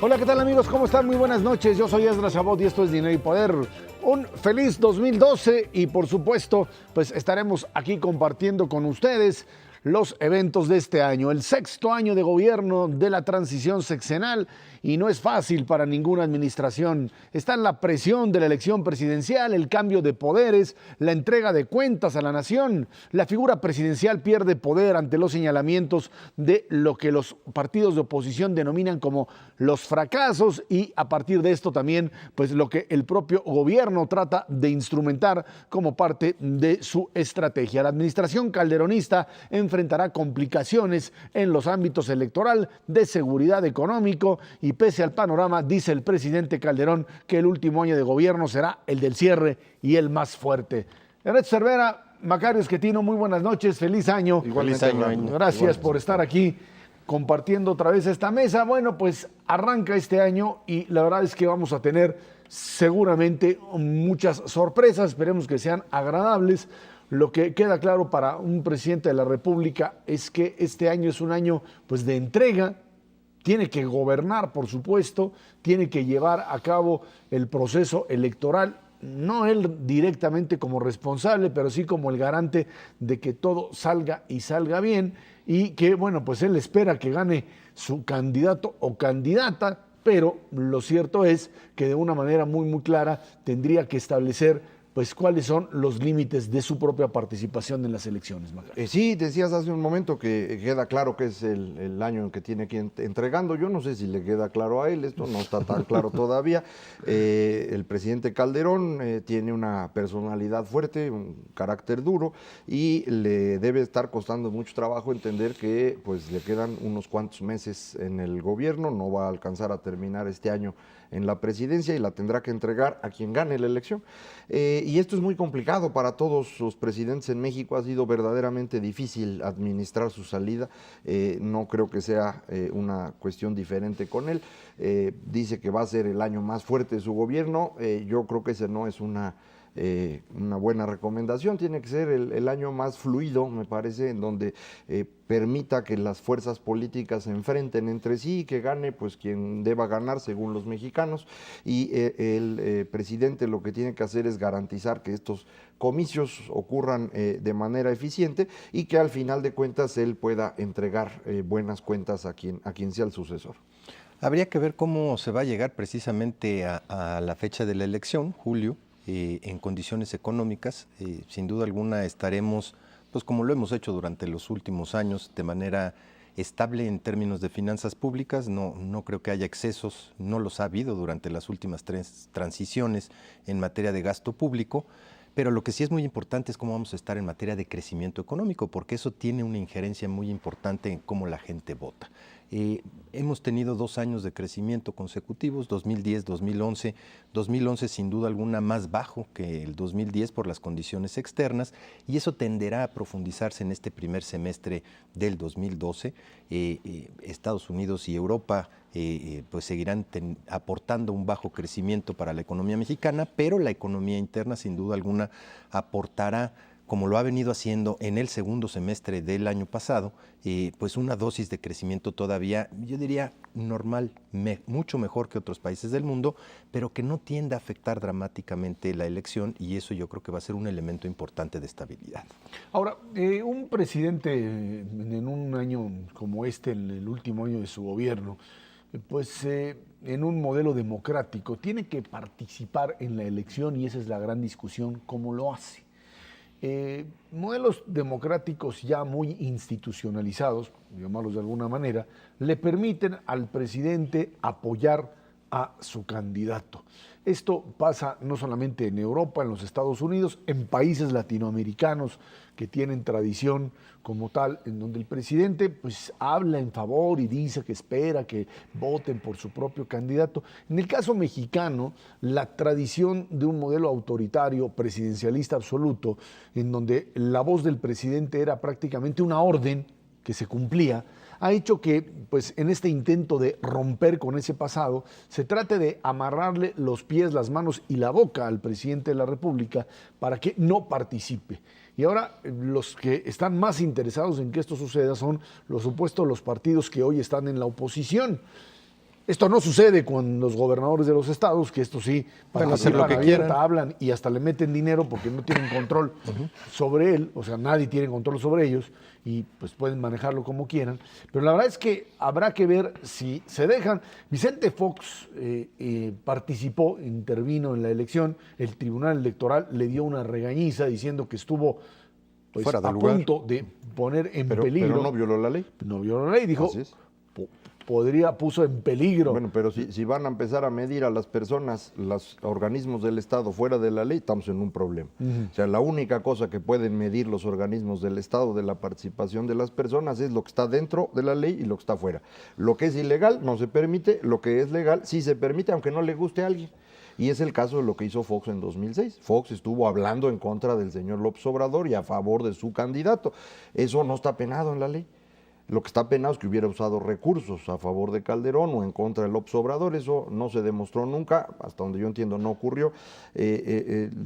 Hola, ¿qué tal amigos? ¿Cómo están? Muy buenas noches. Yo soy Esdras Chabot y esto es Dinero y Poder. Un feliz 2012 y por supuesto, pues estaremos aquí compartiendo con ustedes los eventos de este año, el sexto año de gobierno de la transición sexenal, y no es fácil para ninguna administración. Está en la presión de la elección presidencial, el cambio de poderes, la entrega de cuentas a la nación. La figura presidencial pierde poder ante los señalamientos de lo que los partidos de oposición denominan como los fracasos, y a partir de esto también, pues lo que el propio gobierno trata de instrumentar como parte de su estrategia. La administración calderonista enfrentará complicaciones en los ámbitos electoral, de seguridad económico, y pese al panorama, dice el presidente Calderón que el último año de gobierno será el del cierre y el más fuerte. Ernesto Cervera, Macario Esquetino, muy buenas noches, feliz año. Igualmente, feliz año. Gracias por estar aquí compartiendo otra vez esta mesa. Bueno, pues arranca este año y la verdad es que vamos a tener seguramente muchas sorpresas, esperemos que sean agradables. Lo que queda claro para un presidente de la República es que este año es un año pues de entrega. Tiene que gobernar, por supuesto, tiene que llevar a cabo el proceso electoral, no él directamente como responsable, pero sí como el garante de que todo salga y salga bien, y que, bueno, pues él espera que gane su candidato o candidata, pero lo cierto es que de una manera muy clara tendría que establecer pues cuáles son los límites de su propia participación en las elecciones. Sí, decías hace un momento que queda claro que es el año en que tiene que ir entregando. Yo no sé si le queda claro a él, esto no está tan claro todavía. El presidente Calderón tiene una personalidad fuerte, un carácter duro, y le debe estar costando mucho trabajo entender que pues le quedan unos cuantos meses en el gobierno, no va a alcanzar a terminar este año en la presidencia y la tendrá que entregar a quien gane la elección. Y esto es muy complicado para todos los presidentes en México, ha sido verdaderamente difícil administrar su salida, no creo que sea una cuestión diferente con él. Dice que va a ser el año más fuerte de su gobierno, yo creo que ese no es una buena recomendación, tiene que ser el año más fluido, me parece, en donde permita que las fuerzas políticas se enfrenten entre sí y que gane pues quien deba ganar según los mexicanos, y el presidente lo que tiene que hacer es garantizar que estos comicios ocurran de manera eficiente y que al final de cuentas él pueda entregar buenas cuentas a quien sea el sucesor. Habría que ver cómo se va a llegar precisamente a la fecha de la elección, julio, en condiciones económicas. Sin duda alguna estaremos, pues como lo hemos hecho durante los últimos años, de manera estable en términos de finanzas públicas. No creo que haya excesos, no los ha habido durante las últimas tres transiciones en materia de gasto público. Pero lo que sí es muy importante es cómo vamos a estar en materia de crecimiento económico, porque eso tiene una injerencia muy importante en cómo la gente vota. Hemos tenido 2 años de crecimiento consecutivos, 2010, 2011. 2011 sin duda alguna más bajo que el 2010 por las condiciones externas, y eso tenderá a profundizarse en este primer semestre del 2012. Estados Unidos y Europa pues seguirán aportando un bajo crecimiento para la economía mexicana, pero la economía interna sin duda alguna aportará, como lo ha venido haciendo en el segundo semestre del año pasado, pues una dosis de crecimiento todavía, yo diría, normal, mucho mejor que otros países del mundo, pero que no tiende a afectar dramáticamente la elección, y eso yo creo que va a ser un elemento importante de estabilidad. Ahora, un presidente en un año como este, en el último año de su gobierno, pues en un modelo democrático, tiene que participar en la elección, y esa es la gran discusión, ¿cómo lo hace? Modelos democráticos ya muy institucionalizados, llamarlos de alguna manera, le permiten al presidente apoyar a su candidato. Esto pasa no solamente en Europa, en los Estados Unidos, en países latinoamericanos que tienen tradición como tal, en donde el presidente pues habla en favor y dice que espera que voten por su propio candidato. En el caso mexicano, la tradición de un modelo autoritario, presidencialista absoluto, en donde la voz del presidente era prácticamente una orden que se cumplía, ha hecho que, pues, en este intento de romper con ese pasado, se trate de amarrarle los pies, las manos y la boca al presidente de la República para que no participe. Y ahora los que están más interesados en que esto suceda son, por supuesto, los partidos que hoy están en la oposición. Esto no sucede con los gobernadores de los estados, que esto sí, Bueno, hacer lo participan que abierta, quieran. hablan y hasta le meten dinero porque no tienen control sobre él, o sea, nadie tiene control sobre ellos y pues pueden manejarlo como quieran. Pero la verdad es que habrá que ver si se dejan. Vicente Fox participó, intervino en la elección, el Tribunal Electoral le dio una regañiza diciendo que estuvo pues, Fuera de a lugar. punto de poner en Pero peligro. no violó la ley. No violó la ley, dijo, Así es. puso en peligro. Bueno, pero si van a empezar a medir a las personas, los organismos del Estado fuera de la ley, estamos en un problema. O sea, la única cosa que pueden medir los organismos del Estado de la participación de las personas es lo que está dentro de la ley y lo que está fuera. Lo que es ilegal no se permite, lo que es legal sí se permite, aunque no le guste a alguien. Y es el caso de lo que hizo Fox en 2006. Fox estuvo hablando en contra del señor López Obrador y a favor de su candidato. Eso no está penado en la ley. Lo que está penado es que hubiera usado recursos a favor de Calderón o en contra de López Obrador. Eso no se demostró nunca, hasta donde yo entiendo no ocurrió.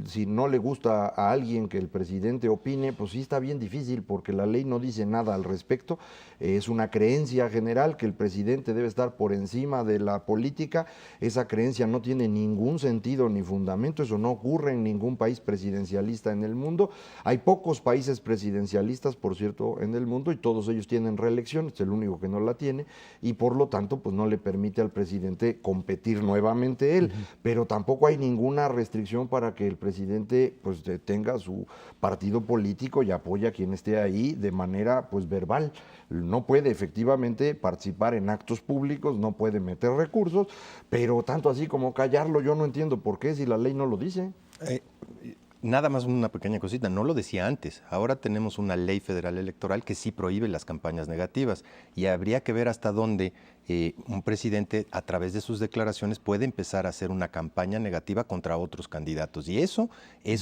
Si no le gusta a alguien que el presidente opine, pues sí está bien difícil porque la ley no dice nada al respecto. Es una creencia general que el presidente debe estar por encima de la política. Esa creencia no tiene ningún sentido ni fundamento. Eso no ocurre en ningún país presidencialista en el mundo. Hay pocos países presidencialistas, por cierto, en el mundo y todos ellos tienen reelección, es el único que no la tiene y por lo tanto pues no le permite al presidente competir nuevamente él, pero tampoco hay ninguna restricción para que el presidente pues tenga su partido político y apoye a quien esté ahí de manera pues verbal. No puede efectivamente participar en actos públicos, no puede meter recursos, pero tanto así como callarlo, yo no entiendo por qué si la ley no lo dice. Nada más una pequeña cosita, no lo decía antes. Ahora tenemos una ley federal electoral que sí prohíbe las campañas negativas y habría que ver hasta dónde un presidente a través de sus declaraciones puede empezar a hacer una campaña negativa contra otros candidatos. Y eso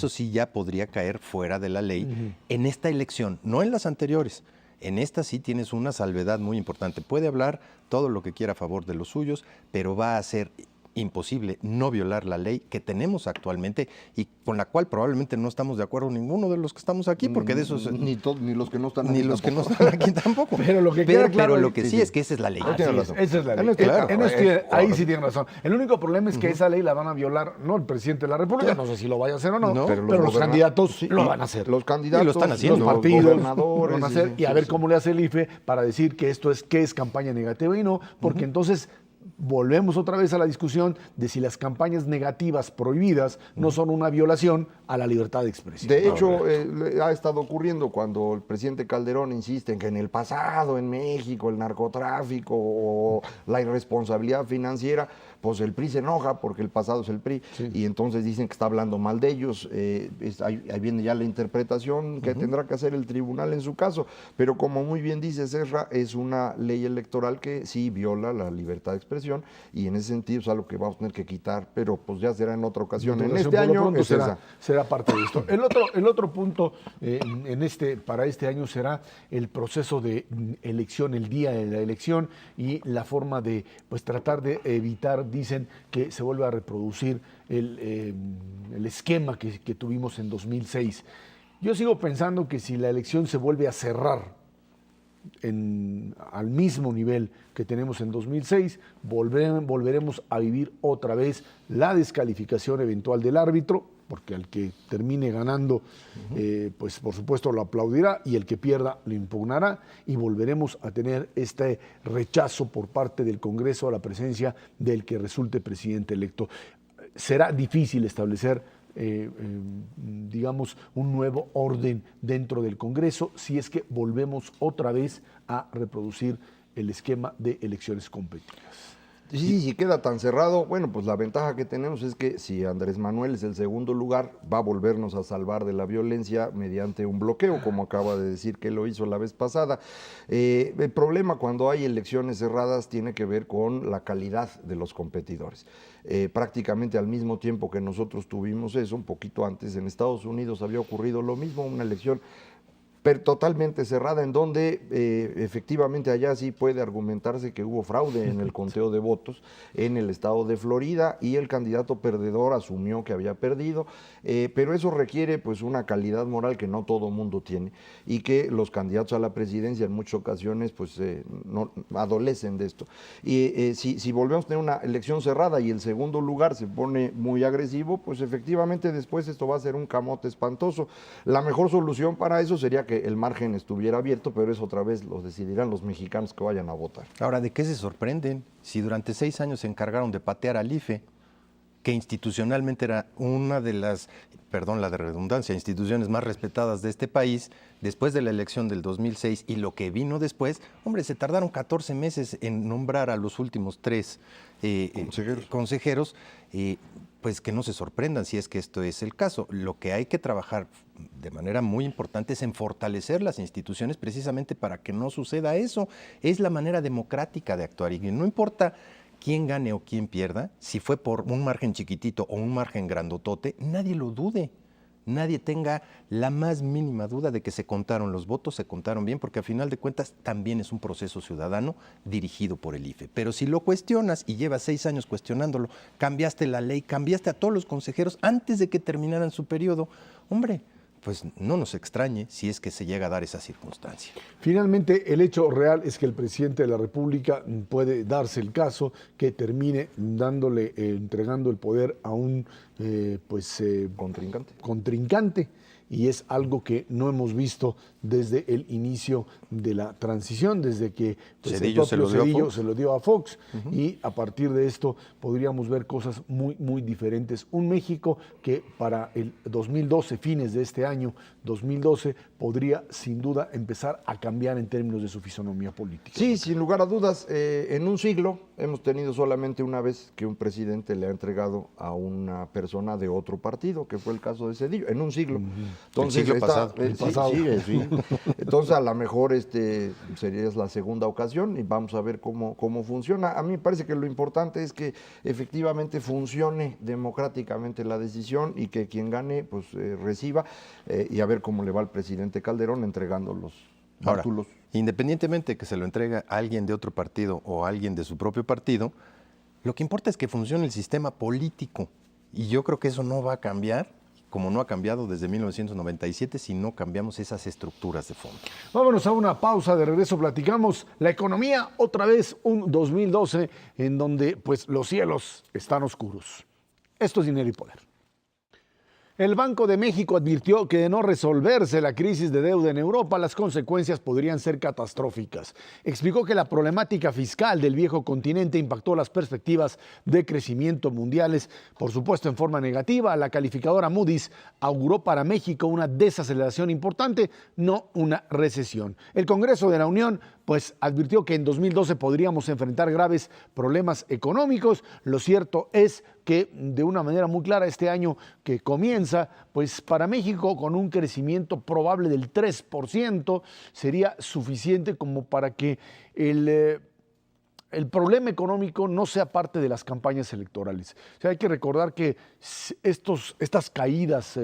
sí ya podría caer fuera de la ley en esta elección, no en las anteriores. En esta sí tienes una salvedad muy importante. Puede hablar todo lo que quiera a favor de los suyos, pero va a ser imposible no violar la ley que tenemos actualmente y con la cual probablemente no estamos de acuerdo ninguno de los que estamos aquí, porque de esos Ni los que no están aquí ni los que no tampoco. están aquí tampoco. Pero lo que queda claro pero lo es- que sí, sí, sí. es que esa es la ley. Ah, tiene Así es, razón. esa es la ley. Claro, Ahí sí tiene razón. El único problema es que esa ley la van a violar, no el presidente de la República, no sé si lo vaya a hacer o no, No, pero los candidatos lo van a hacer. Los candidatos, Y lo están haciendo. Los los partidos gobernadores, lo van a sí, hacer sí, y a sí, ver sí. cómo le hace el IFE para decir que esto es qué es campaña negativa y no, porque entonces volvemos otra vez a la discusión de si las campañas negativas prohibidas no son una violación a la libertad de expresión. De hecho, ha estado ocurriendo cuando el presidente Calderón insiste en que en el pasado en México el narcotráfico o la irresponsabilidad financiera, pues el PRI se enoja porque el pasado es el PRI y entonces dicen que está hablando mal de ellos. Ahí viene ya la interpretación que tendrá que hacer el tribunal en su caso. Pero como muy bien dice Serra, es una ley electoral que sí viola la libertad de expresión y en ese sentido es algo que vamos a tener que quitar, pero pues ya será en otra ocasión. En este Por lo año pronto es esa. será parte de esto. El otro punto para este año será el proceso de elección, el día de la elección y la forma de pues tratar de evitar, dicen, que se vuelva a reproducir el esquema que tuvimos en 2006. Yo sigo pensando que si la elección se vuelve a cerrar al mismo nivel que tenemos en 2006, volveremos a vivir otra vez la descalificación eventual del árbitro, porque al que termine ganando, pues por supuesto lo aplaudirá y el que pierda lo impugnará y volveremos a tener este rechazo por parte del Congreso a la presencia del que resulte presidente electo. Será difícil establecer digamos, un nuevo orden dentro del Congreso si es que volvemos otra vez a reproducir el esquema de elecciones competidas. Sí, si queda tan cerrado, bueno, pues la ventaja que tenemos es que si Andrés Manuel es el segundo lugar, va a volvernos a salvar de la violencia mediante un bloqueo, como acaba de decir que lo hizo la vez pasada. El problema cuando hay elecciones cerradas tiene que ver con la calidad de los competidores. Prácticamente al mismo tiempo que nosotros tuvimos eso, un poquito antes, en Estados Unidos había ocurrido lo mismo, una elección pero totalmente cerrada, en donde efectivamente allá sí puede argumentarse que hubo fraude en el conteo de votos en el estado de Florida y el candidato perdedor asumió que había perdido, pero eso requiere pues una calidad moral que no todo mundo tiene y que los candidatos a la presidencia en muchas ocasiones pues no adolecen de esto. Y si volvemos a tener una elección cerrada y el segundo lugar se pone muy agresivo, pues efectivamente después esto va a ser un camote espantoso. La mejor solución para eso sería que el margen estuviera abierto, pero eso otra vez lo decidirán los mexicanos que vayan a votar. Ahora, ¿de qué se sorprenden? Si durante 6 años se encargaron de patear al IFE, que institucionalmente era una de las, perdón la de redundancia, instituciones más respetadas de este país, después de la elección del 2006 y lo que vino después, hombre, se tardaron 14 meses en nombrar a los últimos 3 consejeros, pues que no se sorprendan si es que esto es el caso. Lo que hay que trabajar de manera muy importante es en fortalecer las instituciones precisamente para que no suceda eso. Es la manera democrática de actuar y no importa quién gane o quién pierda, si fue por un margen chiquitito o un margen grandotote, nadie lo dude. Nadie tenga la más mínima duda de que se contaron los votos, se contaron bien, porque a final de cuentas también es un proceso ciudadano dirigido por el IFE. Pero si lo cuestionas y llevas 6 años cuestionándolo, cambiaste la ley, cambiaste a todos los consejeros antes de que terminaran su periodo, hombre, pues no nos extrañe si es que se llega a dar esa circunstancia. Finalmente, el hecho real es que el presidente de la República puede darse el caso que termine dándole, entregando el poder a un contrincante, y es algo que no hemos visto desde el inicio de la transición, desde que Zedillo se lo dio a Fox, y a partir de esto podríamos ver cosas muy, muy diferentes. Un México que para el 2012, fines de este año, 2012, podría sin duda empezar a cambiar en términos de su fisonomía política. Sí, sin lugar a dudas, en un siglo hemos tenido solamente una vez que un presidente le ha entregado a una persona de otro partido, que fue el caso de Zedillo, en un siglo. Entonces, el siglo pasado. Sí. Entonces, a lo mejor sería la segunda ocasión y vamos a ver cómo funciona. A mí me parece que lo importante es que efectivamente funcione democráticamente la decisión y que quien gane pues reciba y a ver cómo le va al presidente Calderón entregando los bártulos. Ahora, independientemente de que se lo entregue a alguien de otro partido o a alguien de su propio partido, lo que importa es que funcione el sistema político. Y yo creo que eso no va a cambiar, como no ha cambiado desde 1997, si no cambiamos esas estructuras de fondo. Vámonos a una pausa, de regreso platicamos la economía, otra vez un 2012 en donde pues los cielos están oscuros. Esto es Dinero y Poder. El Banco de México advirtió que de no resolverse la crisis de deuda en Europa, las consecuencias podrían ser catastróficas. Explicó que la problemática fiscal del viejo continente impactó las perspectivas de crecimiento mundiales, por supuesto en forma negativa. La calificadora Moody's auguró para México una desaceleración importante, no una recesión. El Congreso de la Unión pues advirtió que en 2012 podríamos enfrentar graves problemas económicos. Lo cierto es que de una manera muy clara este año que comienza, pues para México con un crecimiento probable del 3% sería suficiente como para que el problema económico no sea parte de las campañas electorales. O sea, hay que recordar que estas caídas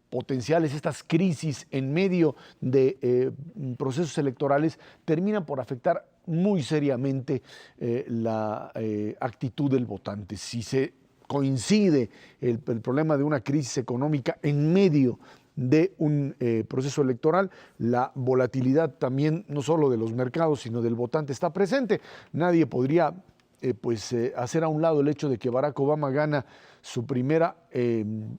potenciales, estas crisis en medio de procesos electorales terminan por afectar muy seriamente la actitud del votante. Si se coincide el problema de una crisis económica en medio de un proceso electoral, la volatilidad también no solo de los mercados, sino del votante está presente. Nadie podría hacer a un lado el hecho de que Barack Obama gana su primera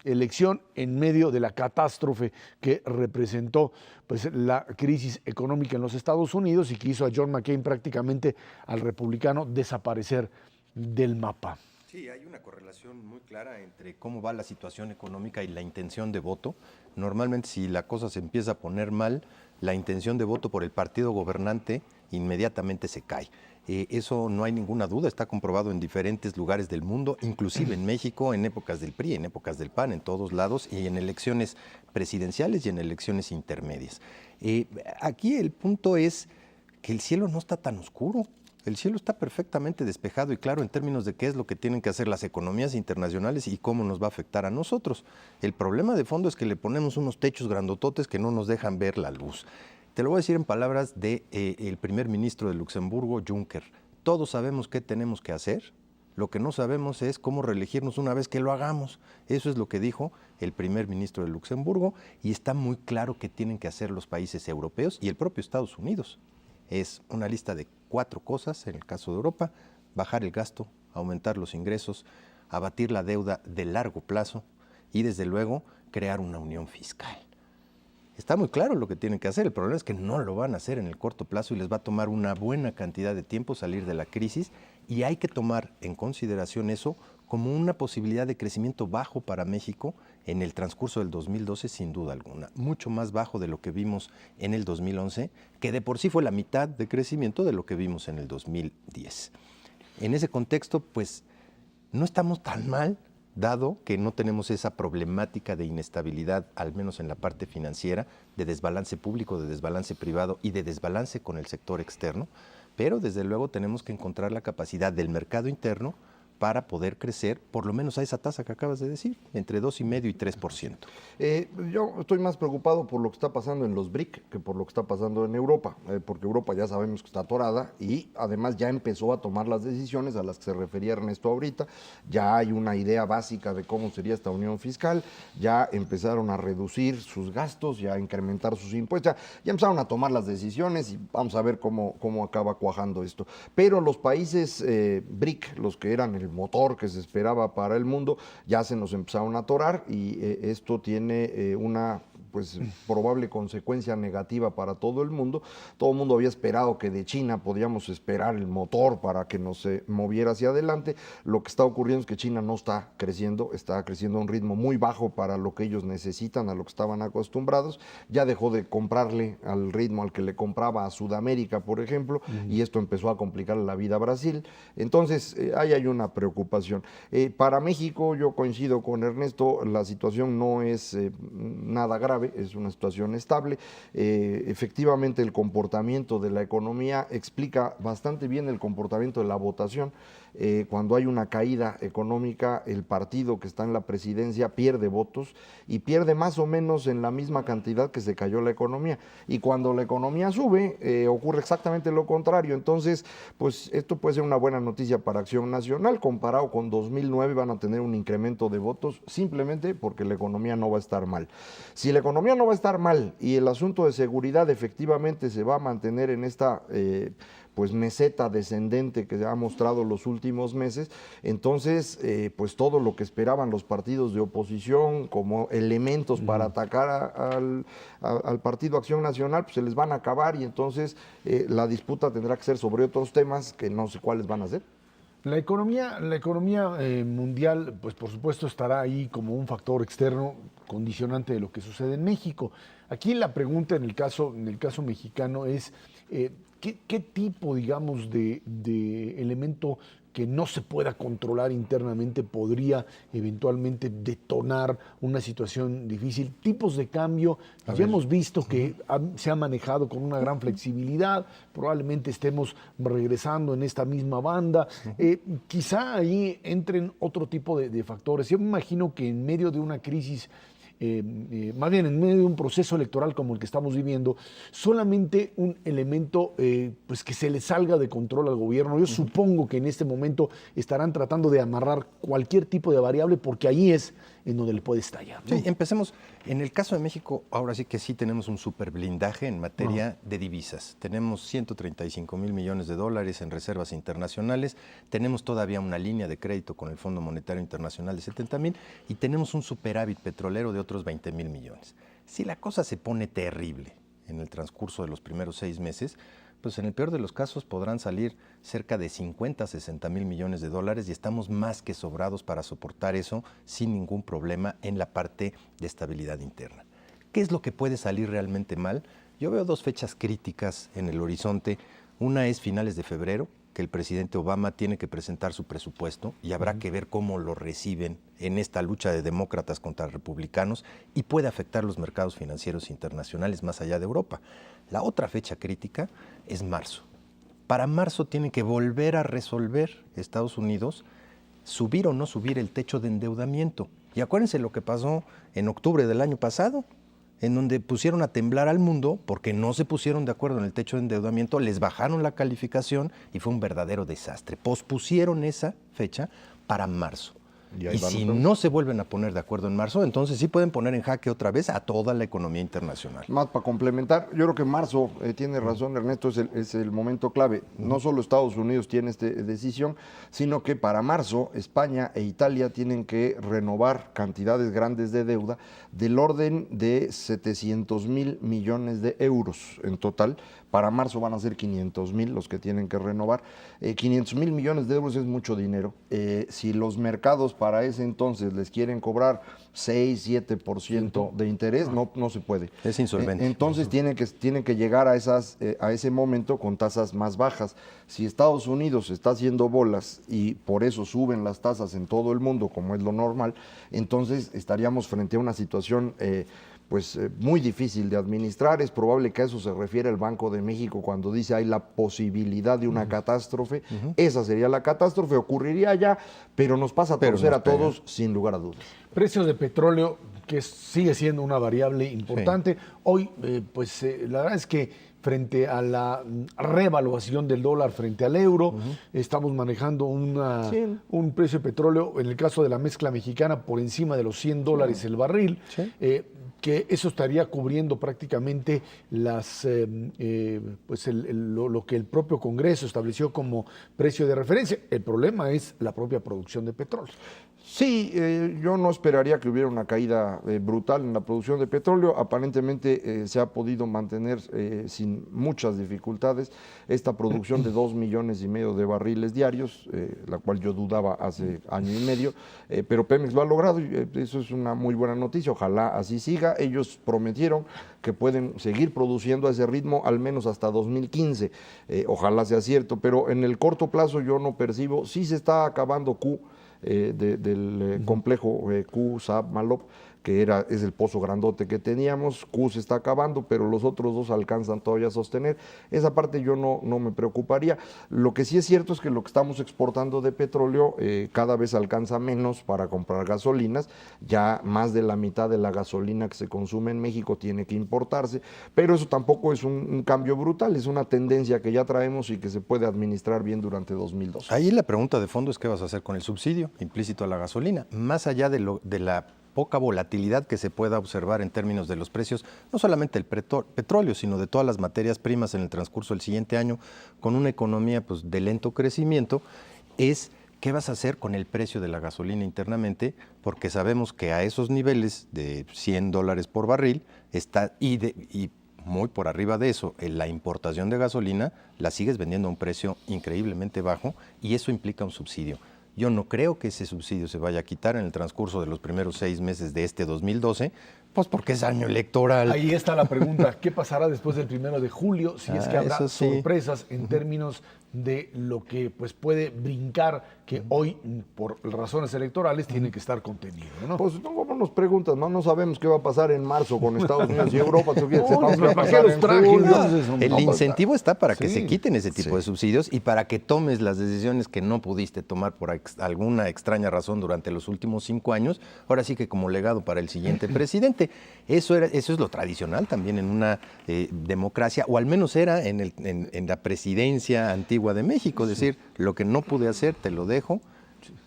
elección en medio de la catástrofe que representó pues, la crisis económica en los Estados Unidos y que hizo a John McCain prácticamente al republicano desaparecer del mapa. Sí, hay una correlación muy clara entre cómo va la situación económica y la intención de voto. Normalmente, si la cosa se empieza a poner mal, la intención de voto por el partido gobernante inmediatamente se cae. Eso no hay ninguna duda, está comprobado en diferentes lugares del mundo, inclusive en México, en épocas del PRI, en épocas del PAN, en todos lados, y en elecciones presidenciales y en elecciones intermedias. Aquí el punto es que el cielo no está tan oscuro. El cielo está perfectamente despejado y claro en términos de qué es lo que tienen que hacer las economías internacionales y cómo nos va a afectar a nosotros. El problema de fondo es que le ponemos unos techos grandototes que no nos dejan ver la luz. Te lo voy a decir en palabras de el primer ministro de Luxemburgo, Juncker. Todos sabemos qué tenemos que hacer. Lo que no sabemos es cómo reelegirnos una vez que lo hagamos. Eso es lo que dijo el primer ministro de Luxemburgo y está muy claro que tienen que hacer los países europeos y el propio Estados Unidos. Es una lista de 4 cosas en el caso de Europa: bajar el gasto, aumentar los ingresos, abatir la deuda de largo plazo y desde luego crear una unión fiscal. Está muy claro lo que tienen que hacer, el problema es que no lo van a hacer en el corto plazo y les va a tomar una buena cantidad de tiempo salir de la crisis y hay que tomar en consideración eso como una posibilidad de crecimiento bajo para México en el transcurso del 2012 sin duda alguna, mucho más bajo de lo que vimos en el 2011, que de por sí fue la mitad de crecimiento de lo que vimos en el 2010. En ese contexto, pues no estamos tan mal, dado que no tenemos esa problemática de inestabilidad, al menos en la parte financiera, de desbalance público, de desbalance privado y de desbalance con el sector externo, pero desde luego tenemos que encontrar la capacidad del mercado interno para poder crecer por lo menos a esa tasa que acabas de decir, entre 2,5% y 3%. Yo estoy más preocupado por lo que está pasando en los BRIC que por lo que está pasando en Europa, porque Europa ya sabemos que está atorada y además ya empezó a tomar las decisiones a las que se refería Ernesto ahorita. Ya hay una idea básica de cómo sería esta unión fiscal, ya empezaron a reducir sus gastos, ya a incrementar sus impuestos, ya empezaron a tomar las decisiones y vamos a ver cómo acaba cuajando esto. Pero los países BRIC, los que eran el motor que se esperaba para el mundo, ya se nos empezaron a atorar y esto tiene una probable consecuencia negativa para todo el mundo. Todo el mundo había esperado que de China podíamos esperar el motor para que nos moviera hacia adelante. Lo que está ocurriendo es que China no está creciendo a un ritmo muy bajo para lo que ellos necesitan, a lo que estaban acostumbrados. Ya dejó de comprarle al ritmo al que le compraba a Sudamérica, por ejemplo, y esto empezó a complicar la vida a Brasil. Entonces, ahí hay una preocupación. Para México, yo coincido con Ernesto, la situación no es nada grave, es una situación estable. Efectivamente, el comportamiento de la economía explica bastante bien el comportamiento de la votación. Cuando hay una caída económica, el partido que está en la presidencia pierde votos y pierde más o menos en la misma cantidad que se cayó la economía. Y cuando la economía sube, ocurre exactamente lo contrario. Entonces, pues esto puede ser una buena noticia para Acción Nacional. Comparado con 2009 van a tener un incremento de votos simplemente porque la economía no va a estar mal. Si la economía no va a estar mal y el asunto de seguridad efectivamente se va a mantener en esta meseta descendente que se ha mostrado los últimos meses, entonces pues todo lo que esperaban los partidos de oposición como elementos para atacar al Partido Acción Nacional, pues se les van a acabar y entonces la disputa tendrá que ser sobre otros temas que no sé cuáles van a ser. La economía mundial, pues por supuesto estará ahí como un factor externo condicionante de lo que sucede en México. Aquí la pregunta en el caso mexicano es ¿qué tipo, digamos, de elemento que no se pueda controlar internamente podría eventualmente detonar una situación difícil? Tipos de cambio, ya hemos visto que se ha manejado con una gran flexibilidad, probablemente estemos regresando en esta misma banda. Quizá ahí entren otro tipo de factores. Yo me imagino que en medio de una crisis, más bien en medio de un proceso electoral como el que estamos viviendo, solamente un elemento pues que se le salga de control al gobierno. Yo supongo que en este momento estarán tratando de amarrar cualquier tipo de variable porque ahí es en donde le puede estallar, ¿no? Sí, empecemos. En el caso de México, ahora sí que sí tenemos un super blindaje en materia de divisas. Tenemos 135,000 millones de dólares en reservas internacionales, tenemos todavía una línea de crédito con el Fondo Monetario Internacional de 70,000 y tenemos un superávit petrolero de otros 20,000 millones. Si la cosa se pone terrible en el transcurso de los primeros 6 meses, pues en el peor de los casos podrán salir cerca de 50, 60,000 millones de dólares y estamos más que sobrados para soportar eso sin ningún problema en la parte de estabilidad interna. ¿Qué es lo que puede salir realmente mal? Yo veo 2 fechas críticas en el horizonte. Una es finales de febrero, que el presidente Obama tiene que presentar su presupuesto y habrá que ver cómo lo reciben en esta lucha de demócratas contra republicanos y puede afectar los mercados financieros internacionales más allá de Europa. La otra fecha crítica es marzo. Para marzo tiene que volver a resolver Estados Unidos subir o no subir el techo de endeudamiento. Y acuérdense lo que pasó en octubre del año pasado, en donde pusieron a temblar al mundo porque no se pusieron de acuerdo en el techo de endeudamiento, les bajaron la calificación y fue un verdadero desastre. Pospusieron esa fecha para marzo. Y si no se vuelven a poner de acuerdo en marzo, entonces sí pueden poner en jaque otra vez a toda la economía internacional. Más para complementar, yo creo que marzo, tiene razón Ernesto, es el momento clave. No solo Estados Unidos tiene esta decisión, sino que para marzo España e Italia tienen que renovar cantidades grandes de deuda del orden de 700,000 millones de euros en total. Para marzo van a ser 500,000 los que tienen que renovar. 500,000 millones de euros es mucho dinero. Si los mercados para ese entonces les quieren cobrar 6-7% de interés, no se puede. Es insolvente. Entonces tienen que llegar a ese momento con tasas más bajas. Si Estados Unidos está haciendo bolas y por eso suben las tasas en todo el mundo, como es lo normal, entonces estaríamos frente a una situación muy difícil de administrar. Es probable que a eso se refiere el Banco de México cuando dice hay la posibilidad de una catástrofe. Esa sería la catástrofe, ocurriría ya, pero nos pasa a torcer a todos sin lugar a dudas. Precios de petróleo, que sigue siendo una variable importante. Sí. Hoy, la verdad es que frente a la revaluación del dólar frente al euro, estamos manejando un precio de petróleo, en el caso de la mezcla mexicana, por encima de los $100 el barril. Sí. Que eso estaría cubriendo prácticamente lo que el propio Congreso estableció como precio de referencia. El problema es la propia producción de petróleo. Sí, yo no esperaría que hubiera una caída brutal en la producción de petróleo. Aparentemente se ha podido mantener sin muchas dificultades esta producción de 2,5 millones de barriles diarios, la cual yo dudaba hace año y medio, pero Pemex lo ha logrado y eso es una muy buena noticia. Ojalá así siga. Ellos prometieron que pueden seguir produciendo a ese ritmo al menos hasta 2015. Ojalá sea cierto, pero en el corto plazo yo no percibo. Sí se está acabando del complejo Q-Sab-Malop, que es el pozo grandote que teníamos. Q se está acabando, pero los otros dos alcanzan todavía a sostener. Esa parte yo no me preocuparía. Lo que sí es cierto es que lo que estamos exportando de petróleo cada vez alcanza menos para comprar gasolinas. Ya más de la mitad de la gasolina que se consume en México tiene que importarse, pero eso tampoco es un cambio brutal, es una tendencia que ya traemos y que se puede administrar bien durante 2012. Ahí la pregunta de fondo es qué vas a hacer con el subsidio implícito a la gasolina, más allá de la poca volatilidad que se pueda observar en términos de los precios, no solamente del petróleo, sino de todas las materias primas en el transcurso del siguiente año, con una economía de lento crecimiento, es qué vas a hacer con el precio de la gasolina internamente, porque sabemos que a esos niveles de $100 por barril está y muy por arriba de eso, la importación de gasolina la sigues vendiendo a un precio increíblemente bajo y eso implica un subsidio. Yo no creo que ese subsidio se vaya a quitar en el transcurso de los primeros 6 meses de este 2012, pues porque es año electoral. Ahí está la pregunta, ¿qué pasará después del 1 de julio? Si es que habrá sorpresas en términos de lo que puede brincar, que hoy, por razones electorales, tiene que estar contenido, ¿no? Pues no, como nos preguntas, no sabemos qué va a pasar en marzo con Estados Unidos y Europa. El incentivo está para que se quiten ese tipo de subsidios y para que tomes las decisiones que no pudiste tomar por alguna extraña razón durante los últimos 5 años, ahora sí que como legado para el siguiente presidente. Eso es lo tradicional también en una democracia, o al menos era en la presidencia antigua de México, es decir, lo que no pude hacer te lo dejo,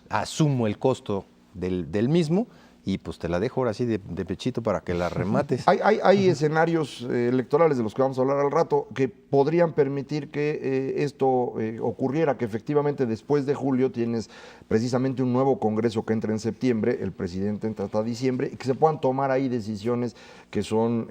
asumo el costo del mismo y pues te la dejo ahora sí de pechito para que la remates. Hay escenarios electorales de los que vamos a hablar al rato que podrían permitir que esto ocurriera, que efectivamente después de julio tienes precisamente un nuevo Congreso que entra en septiembre, el presidente entra hasta diciembre, y que se puedan tomar ahí decisiones que son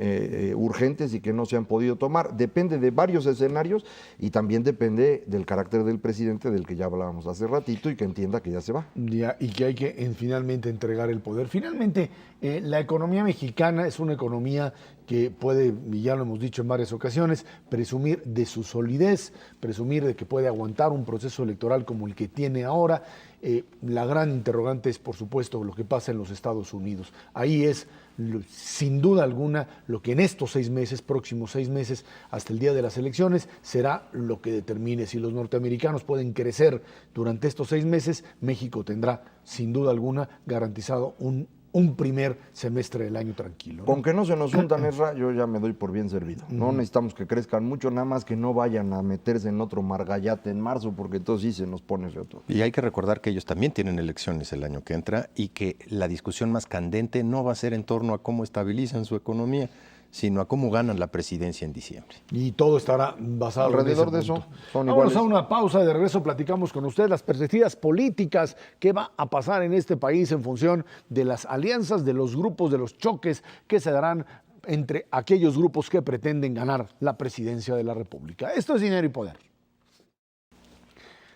urgentes y que no se han podido tomar. Depende de varios escenarios y también depende del carácter del presidente, del que ya hablábamos hace ratito, y que entienda que ya se va. Y que hay que finalmente entregar el poder. Finalmente, la economía mexicana es una economía que puede, y ya lo hemos dicho en varias ocasiones, presumir de su solidez, presumir de que puede aguantar un proceso electoral como el que tiene ahora. La gran interrogante es, por supuesto, lo que pasa en los Estados Unidos. Ahí es, sin duda alguna, lo que en estos 6 meses, próximos 6 meses, hasta el día de las elecciones, será lo que determine. Si los norteamericanos pueden crecer durante estos 6 meses, México tendrá, sin duda alguna, garantizado un primer semestre del año tranquilo, ¿no? Con que no se nos juntan, Ezra, yo ya me doy por bien servido. No necesitamos que crezcan mucho, nada más que no vayan a meterse en otro margallate en marzo, porque entonces sí se nos pone reto. Y hay que recordar que ellos también tienen elecciones el año que entra y que la discusión más candente no va a ser en torno a cómo estabilizan su economía, sino a cómo ganan la presidencia en diciembre. Y todo estará basado alrededor en de ese eso. punto. Son Vámonos iguales. a una pausa, de regreso platicamos con usted las perspectivas políticas, qué va a pasar en este país en función de las alianzas, de los grupos, de los choques que se darán entre aquellos grupos que pretenden ganar la presidencia de la República. Esto es Dinero y Poder.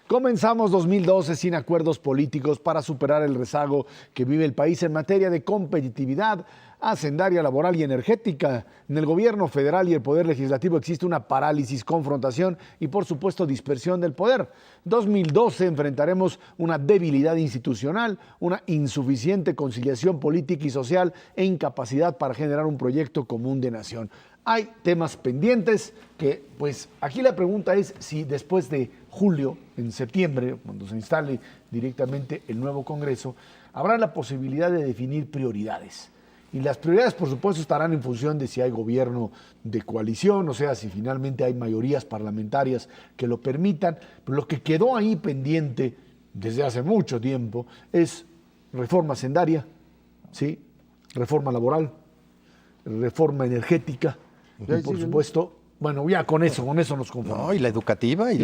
Comenzamos 2012 sin acuerdos políticos para superar el rezago que vive el país en materia de competitividad, hacendaria, laboral y energética. En el gobierno federal y el poder legislativo existe una parálisis, confrontación y, por supuesto, dispersión del poder. 2012 enfrentaremos una debilidad institucional, una insuficiente conciliación política y social e incapacidad para generar un proyecto común de nación. Hay temas pendientes que, pues, aquí la pregunta es si después de julio, en septiembre, cuando se instale directamente el nuevo Congreso, habrá la posibilidad de definir prioridades. Y las prioridades, por supuesto, estarán en función de si hay gobierno de coalición, o sea, si finalmente hay mayorías parlamentarias que lo permitan. Pero lo que quedó ahí pendiente desde hace mucho tiempo es reforma hacendaria, ¿sí? Reforma laboral, reforma energética y, por supuesto, bueno, ya con eso nos conformamos. No, y la educativa y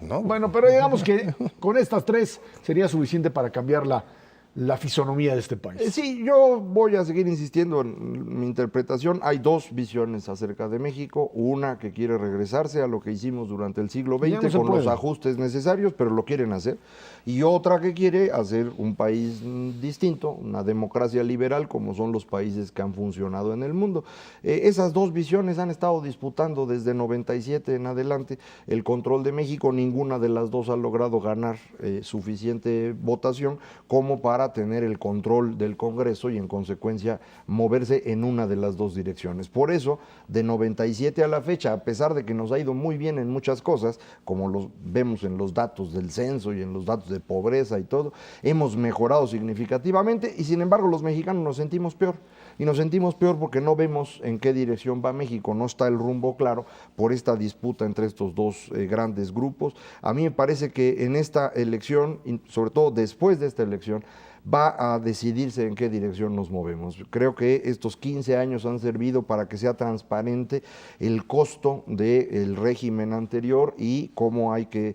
no. Bueno, pero digamos que con estas 3 sería suficiente para cambiar la fisonomía de este país. Sí, yo voy a seguir insistiendo en mi interpretación. Hay 2 visiones acerca de México. Una que quiere regresarse a lo que hicimos durante el siglo Ya no XX se con puede. los ajustes necesarios, pero lo quieren hacer. Y otra que quiere hacer un país distinto, una democracia liberal, como son los países que han funcionado en el mundo. Esas 2 visiones han estado disputando desde 97 en adelante el control de México. Ninguna de las 2 ha logrado ganar suficiente votación como para tener el control del Congreso y en consecuencia moverse en una de las 2 direcciones. Por eso, de 97 a la fecha, a pesar de que nos ha ido muy bien en muchas cosas, como lo vemos en los datos del censo y en los datos de pobreza y todo, hemos mejorado significativamente y sin embargo los mexicanos nos sentimos peor. Y nos sentimos peor porque no vemos en qué dirección va México, no está el rumbo claro por esta disputa entre estos 2 grandes grupos. A mí me parece que en esta elección, y sobre todo después de esta elección, va a decidirse en qué dirección nos movemos. Creo que estos 15 años han servido para que sea transparente el costo del régimen anterior y cómo hay que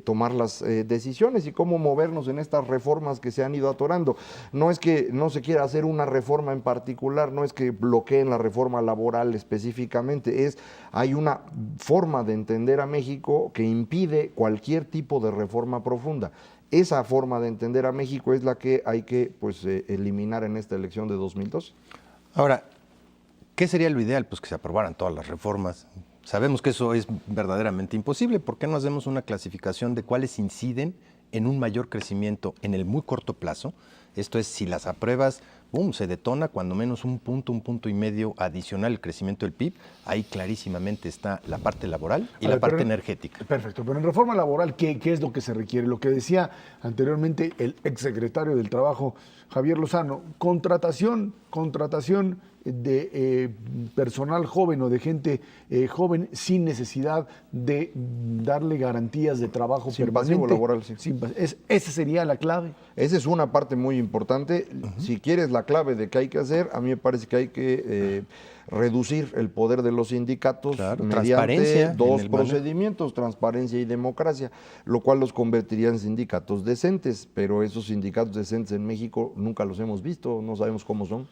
tomar las decisiones y cómo movernos en estas reformas que se han ido atorando. No es que no se quiera hacer una reforma en particular, no es que bloqueen la reforma laboral específicamente, hay una forma de entender a México que impide cualquier tipo de reforma profunda. Esa forma de entender a México es la que hay que eliminar en esta elección de 2012. Ahora, ¿qué sería lo ideal? Pues que se aprobaran todas las reformas. Sabemos que eso es verdaderamente imposible. ¿Por qué no hacemos una clasificación de cuáles inciden en un mayor crecimiento en el muy corto plazo? Esto es, si las apruebas, se detona cuando menos un punto y medio adicional el crecimiento del PIB. Ahí clarísimamente está la parte laboral y la parte energética. Perfecto, pero en reforma laboral, ¿qué es lo que se requiere? Lo que decía anteriormente el exsecretario del Trabajo, Javier Lozano, contratación de personal joven o de gente joven sin necesidad de darle garantías de trabajo sin permanente. pasivo laboral, sí. ¿Esa sería la clave? Esa es una parte muy importante. Si quieres la clave de qué hay que hacer, a mí me parece que hay que reducir el poder de los sindicatos mediante 2 procedimientos, transparencia y democracia, lo cual los convertiría en sindicatos decentes, pero esos sindicatos decentes en México nunca los hemos visto, no sabemos cómo son.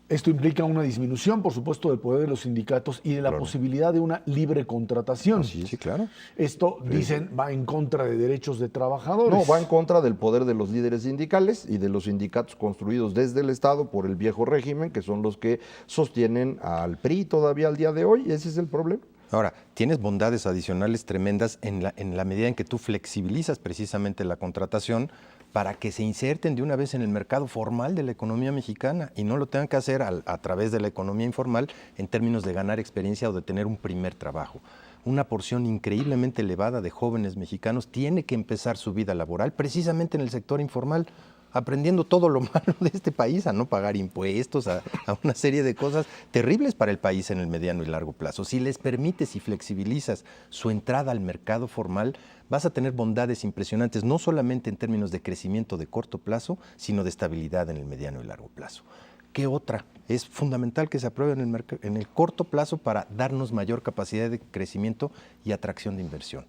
Esto implica una disminución, por supuesto, del poder de los sindicatos y de la posibilidad de una libre contratación. Sí, claro. Esto, dicen, va en contra de derechos de trabajadores. No, va en contra del poder de los líderes sindicales y de los sindicatos construidos desde el Estado por el viejo régimen, que son los que sostienen al PRI todavía al día de hoy. Ese es el problema. Ahora, tienes bondades adicionales tremendas en la medida en que tú flexibilizas precisamente la contratación para que se inserten de una vez en el mercado formal de la economía mexicana y no lo tengan que hacer a través de la economía informal en términos de ganar experiencia o de tener un primer trabajo. Una porción increíblemente elevada de jóvenes mexicanos tiene que empezar su vida laboral precisamente en el sector informal, aprendiendo todo lo malo de este país, a no pagar impuestos, a una serie de cosas terribles para el país en el mediano y largo plazo. Si les permites y flexibilizas su entrada al mercado formal, vas a tener bondades impresionantes, no solamente en términos de crecimiento de corto plazo, sino de estabilidad en el mediano y largo plazo. ¿Qué otra? Es fundamental que se apruebe en el corto plazo para darnos mayor capacidad de crecimiento y atracción de inversión.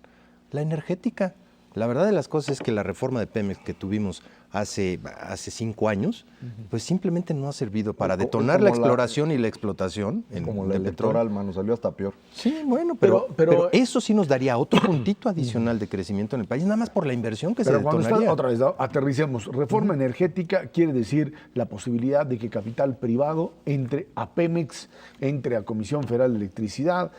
La energética. La verdad de las cosas es que la reforma de Pemex que tuvimos hace 5 años, pues simplemente no ha servido para detonar la exploración y la explotación en como la electoral, mano, salió hasta peor. Sí, bueno, pero eso sí nos daría otro puntito adicional de crecimiento en el país, nada más por la inversión que se detonaría. Cuando otra vez, aterricemos, reforma energética quiere decir la posibilidad de que capital privado entre a Pemex, entre a Comisión Federal de Electricidad.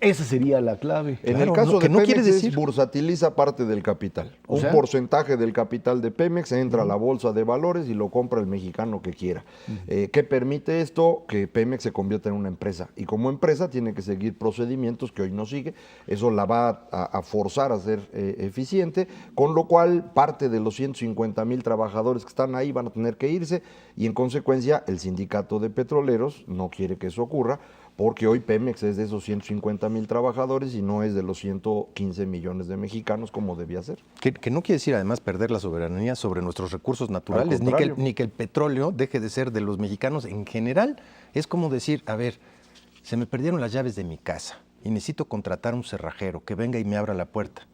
Esa sería la clave. En el caso de Pemex bursatiliza parte del capital. Un porcentaje del capital de Pemex entra a la bolsa de valores y lo compra el mexicano que quiera. ¿Qué permite esto? Que Pemex se convierta en una empresa. Y como empresa tiene que seguir procedimientos que hoy no sigue. Eso la va a forzar a ser eficiente, con lo cual parte de los 150,000 trabajadores que están ahí van a tener que irse y en consecuencia el sindicato de petroleros no quiere que eso ocurra, porque hoy Pemex es de esos 150,000 trabajadores y no es de los 115 millones de mexicanos como debía ser. Que no quiere decir además perder la soberanía sobre nuestros recursos naturales, ni que el petróleo deje de ser de los mexicanos en general. Es como decir, a ver, se me perdieron las llaves de mi casa y necesito contratar a un cerrajero que venga y me abra la puerta.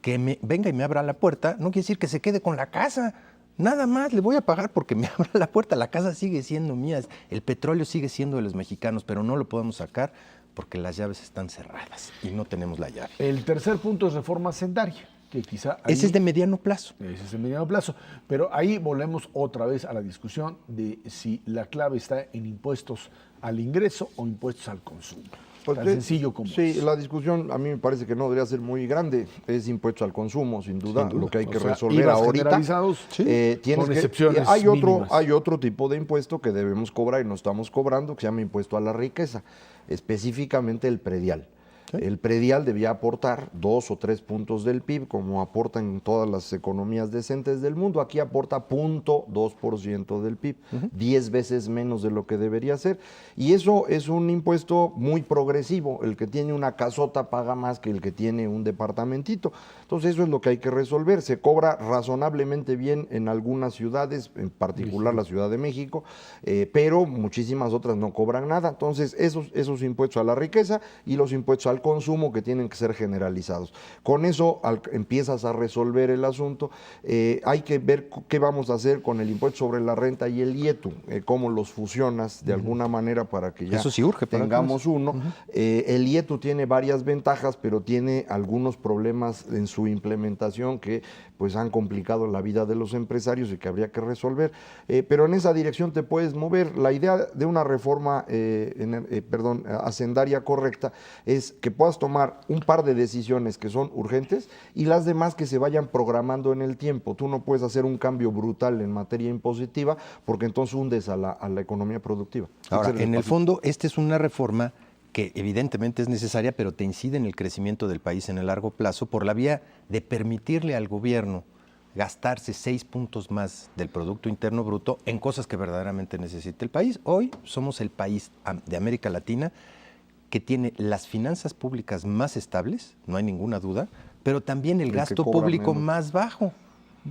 Que venga y me abra la puerta no quiere decir que se quede con la casa. Nada más le voy a pagar porque me abra la puerta. La casa sigue siendo mía, el petróleo sigue siendo de los mexicanos, pero no lo podemos sacar porque las llaves están cerradas y no tenemos la llave. El tercer punto es reforma hacendaria, que quizá ahí, ese es de mediano plazo. Ese es de mediano plazo, pero ahí volvemos otra vez a la discusión de si la clave está en impuestos al ingreso o impuestos al consumo. Tan sencillo como sí, la discusión a mí me parece que no debería ser muy grande. Es impuesto al consumo, sin duda. Lo que hay que resolver ahorita. Con excepciones hay otro tipo de impuesto que debemos cobrar y no estamos cobrando, que se llama impuesto a la riqueza, específicamente el predial. ¿Sí? El predial debía aportar 2 o 3 puntos del PIB, como aporta en todas las economías decentes del mundo. Aquí aporta 0.2% del PIB, 10 veces menos de lo que debería ser. Y eso es un impuesto muy progresivo. El que tiene una casota paga más que el que tiene un departamentito. Entonces eso es lo que hay que resolver. Se cobra razonablemente bien en algunas ciudades, en particular la Ciudad de México, pero muchísimas otras no cobran nada. Entonces esos impuestos a la riqueza y los impuestos al consumo que tienen que ser generalizados. Con eso empiezas a resolver el asunto. Hay que ver qué vamos a hacer con el impuesto sobre la renta y el IETU, cómo los fusionas de alguna manera para que ya eso sí urge, tengamos uno. El IETU tiene varias ventajas, pero tiene algunos problemas en su implementación que pues han complicado la vida de los empresarios y que habría que resolver. Pero en esa dirección te puedes mover. La idea de una reforma hacendaria correcta es que puedas tomar un par de decisiones que son urgentes y las demás que se vayan programando en el tiempo. Tú no puedes hacer un cambio brutal en materia impositiva porque entonces hundes a la economía productiva. Ahora, en el fondo, esta es una reforma que evidentemente es necesaria, pero te incide en el crecimiento del país en el largo plazo por la vía de permitirle al gobierno gastarse 6 puntos más del Producto Interno Bruto en cosas que verdaderamente necesita el país. Hoy somos el país de América Latina que tiene las finanzas públicas más estables, no hay ninguna duda, pero también el gasto público más bajo.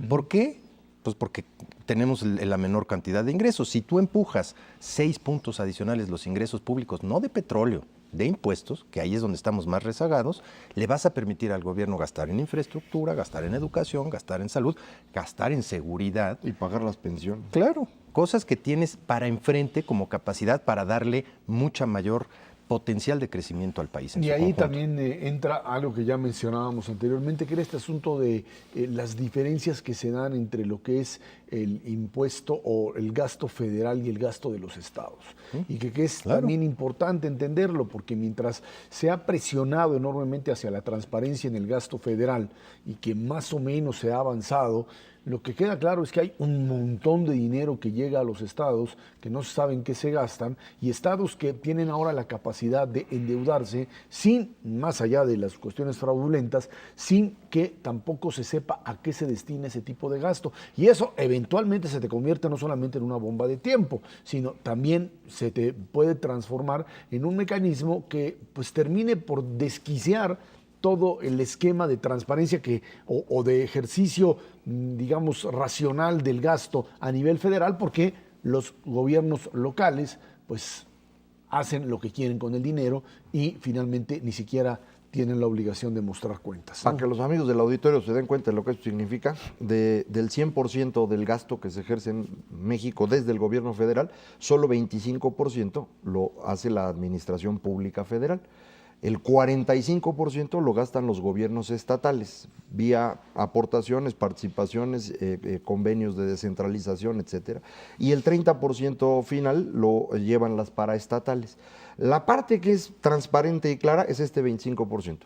¿Por qué? Pues porque tenemos la menor cantidad de ingresos. Si tú empujas 6 puntos adicionales los ingresos públicos, no de petróleo, de impuestos, que ahí es donde estamos más rezagados, le vas a permitir al gobierno gastar en infraestructura, gastar en educación, gastar en salud, gastar en seguridad. Y pagar las pensiones. Claro, cosas que tienes para enfrente como capacidad para darle mucha mayor potencial de crecimiento al país. Y ahí también entra algo que ya mencionábamos anteriormente, que era este asunto de las diferencias que se dan entre lo que es el impuesto o el gasto federal y el gasto de los estados. Y que es también importante entenderlo, porque mientras se ha presionado enormemente hacia la transparencia en el gasto federal y que más o menos se ha avanzado, lo que queda claro es que hay un montón de dinero que llega a los estados que no saben qué se gastan, y estados que tienen ahora la capacidad de endeudarse sin, más allá de las cuestiones fraudulentas, sin que tampoco se sepa a qué se destina ese tipo de gasto. Y eso eventualmente se te convierte no solamente en una bomba de tiempo, sino también se te puede transformar en un mecanismo que pues termine por desquiciar todo el esquema de transparencia o de ejercicio, digamos, racional del gasto a nivel federal, porque los gobiernos locales pues hacen lo que quieren con el dinero y finalmente ni siquiera tienen la obligación de mostrar cuentas. Para que los amigos del auditorio se den cuenta de lo que esto significa, del 100% del gasto que se ejerce en México desde el gobierno federal, solo 25% lo hace la administración pública federal. El 45% lo gastan los gobiernos estatales, vía aportaciones, participaciones, convenios de descentralización, etcétera. Y el 30% final lo llevan las paraestatales. La parte que es transparente y clara es este 25%.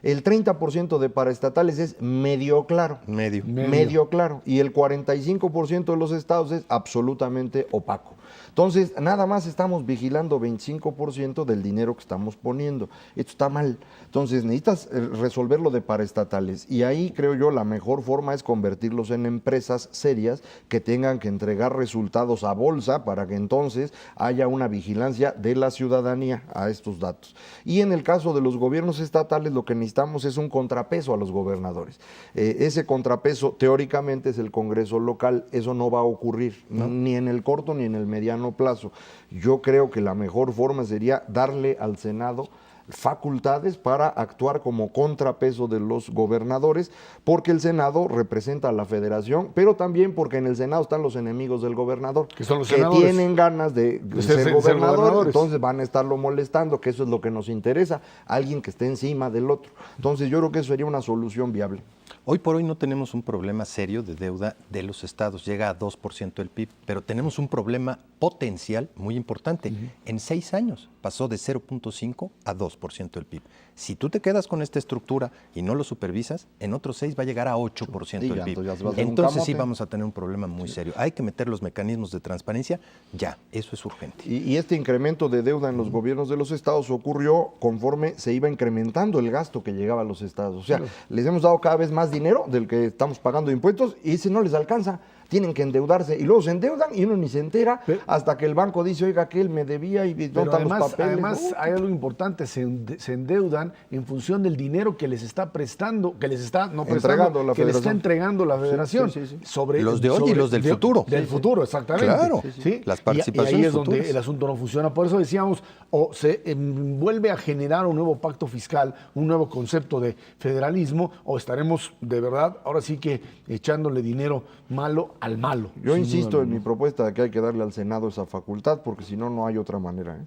El 30% de paraestatales es medio claro. Medio claro. Y el 45% de los estados es absolutamente opaco. Entonces, nada más estamos vigilando 25% del dinero que estamos poniendo. Esto está mal. Entonces, necesitas resolverlo de paraestatales. Y ahí, creo yo, la mejor forma es convertirlos en empresas serias que tengan que entregar resultados a bolsa para que entonces haya una vigilancia de la ciudadanía a estos datos. Y en el caso de los gobiernos estatales, lo que necesitamos es un contrapeso a los gobernadores. Ese contrapeso, teóricamente, es el Congreso local. Eso no va a ocurrir, ¿no? Ni en el corto ni en el mediano plazo. Yo creo que la mejor forma sería darle al Senado facultades para actuar como contrapeso de los gobernadores, porque el Senado representa a la federación, pero también porque en el Senado están los enemigos del gobernador, que son los que senadores, tienen ganas de ser gobernadores, entonces van a estarlo molestando, que eso es lo que nos interesa, alguien que esté encima del otro. Entonces yo creo que eso sería una solución viable. Hoy por hoy no tenemos un problema serio de deuda de los estados, llega a 2% del PIB, pero tenemos un problema potencial muy importante. En 6 años pasó de 0.5 a 2% del PIB. Si tú te quedas con esta estructura y no lo supervisas, en otros 6 va a llegar a 8% del PIB. Entonces sí vamos a tener un problema muy serio. Hay que meter los mecanismos de transparencia ya, eso es urgente. Y este incremento de deuda en los gobiernos de los estados ocurrió conforme se iba incrementando el gasto que llegaba a los estados. O sea, les hemos dado cada vez más dinero del que estamos pagando impuestos y ese no les alcanza. Tienen que endeudarse y luego se endeudan y uno ni se entera hasta que el banco dice, oiga, que él me debía y no están los papeles. Además hay algo importante, se endeudan en función del dinero que les está prestando, que les está que les está entregando la federación. Sobre los de hoy y los del futuro. Del futuro, exactamente. Claro, las participaciones y ahí es futuras. donde el asunto no funciona. Por eso decíamos, o se vuelve a generar un nuevo pacto fiscal, un nuevo concepto de federalismo, o estaremos de verdad, ahora sí que echándole dinero malo al malo. Yo insisto en mi propuesta de que hay que darle al Senado esa facultad, porque si no, no hay otra manera.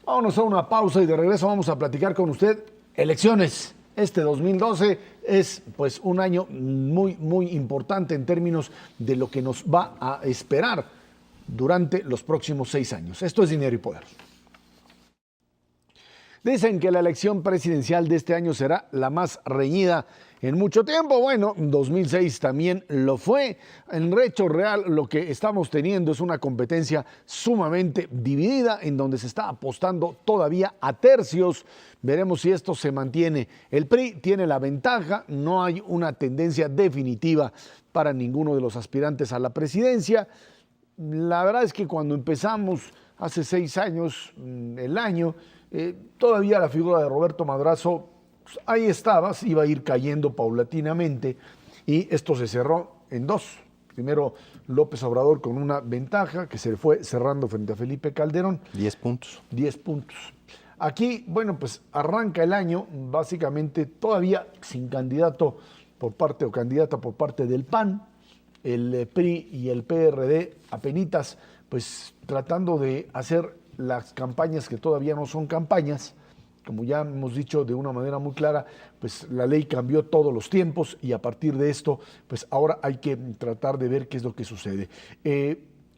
Vámonos a una pausa y de regreso vamos a platicar con usted elecciones. Este 2012 es pues un año muy, muy importante en términos de lo que nos va a esperar durante los próximos 6 años. Esto es Dinero y Poder. Dicen que la elección presidencial de este año será la más reñida en mucho tiempo. Bueno, 2006 también lo fue. En hecho real, lo que estamos teniendo es una competencia sumamente dividida, en donde se está apostando todavía a tercios. Veremos si esto se mantiene. El PRI tiene la ventaja, no hay una tendencia definitiva para ninguno de los aspirantes a la presidencia. La verdad es que cuando empezamos hace 6 años, el año, todavía la figura de Roberto Madrazo, pues ahí estaba, iba a ir cayendo paulatinamente y esto se cerró en 2. Primero López Obrador con una ventaja que se fue cerrando frente a Felipe Calderón. 10 puntos. 10 puntos. Aquí, bueno, pues arranca el año básicamente todavía sin candidato por parte o candidata por parte del PAN, el PRI y el PRD apenitas pues tratando de hacer las campañas que todavía no son campañas, como ya hemos dicho de una manera muy clara, pues la ley cambió todos los tiempos y a partir de esto, pues ahora hay que tratar de ver qué es lo que sucede.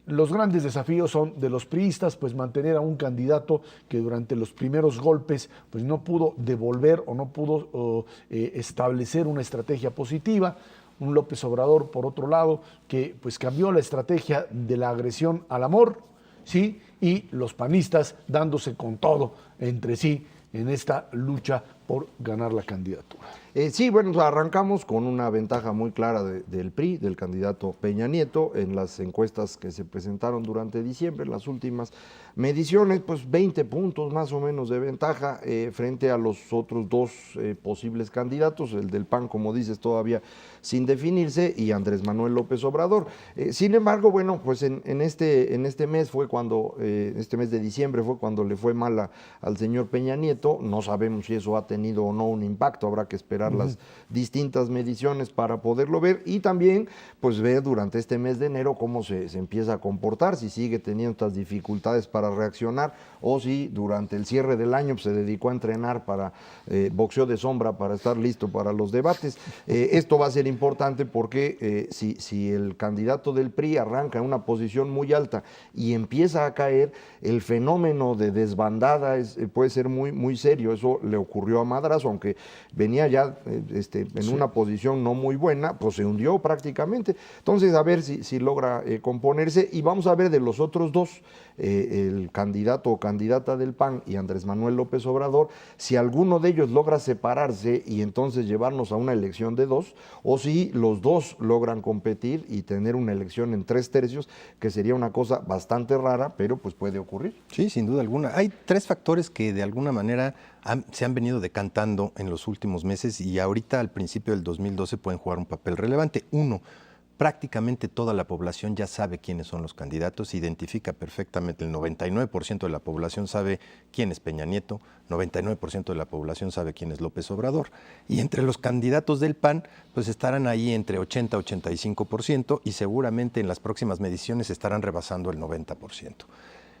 Los grandes desafíos son de los priistas, pues mantener a un candidato que durante los primeros golpes pues no pudo devolver o no pudo establecer una estrategia positiva. Un López Obrador, por otro lado, que pues cambió la estrategia de la agresión al amor, ¿sí? Y los panistas dándose con todo entre sí en esta lucha por ganar la candidatura. Sí, bueno, arrancamos con una ventaja muy clara del PRI, del candidato Peña Nieto, en las encuestas que se presentaron durante diciembre, las últimas mediciones, pues 20 puntos más o menos de ventaja frente a los otros dos posibles candidatos, el del PAN, como dices, todavía sin definirse, y Andrés Manuel López Obrador. Sin embargo, bueno, pues en este mes fue cuando, este mes de diciembre fue cuando le fue mal al señor Peña Nieto. No sabemos si eso ha tenido o no un impacto, habrá que esperar las distintas mediciones para poderlo ver, y también pues ver durante este mes de enero cómo se empieza a comportar, si sigue teniendo estas dificultades para reaccionar o si durante el cierre del año pues, se dedicó a entrenar para boxeo de sombra para estar listo para los debates. Esto va a ser importante porque si el candidato del PRI arranca en una posición muy alta y empieza a caer, el fenómeno de desbandada puede ser muy serio. Eso le ocurrió a Madrazo, aunque venía ya en una posición no muy buena, pues se hundió prácticamente. Entonces, a ver si logra componerse, y vamos a ver de los otros dos, el candidato o candidata del PAN y Andrés Manuel López Obrador, si alguno de ellos logra separarse y entonces llevarnos a una elección de dos, o si los dos logran competir y tener una elección en 3/3, que sería una cosa bastante rara, pero pues puede ocurrir. Sí, sin duda alguna. Hay tres factores que de alguna manera se han venido decantando en los últimos meses y ahorita al principio del 2012 pueden jugar un papel relevante. Uno, prácticamente toda la población ya sabe quiénes son los candidatos, se identifica perfectamente, el 99% de la población sabe quién es Peña Nieto, 99% de la población sabe quién es López Obrador. Y entre los candidatos del PAN, pues estarán ahí entre 80 y 85% y seguramente en las próximas mediciones estarán rebasando el 90%.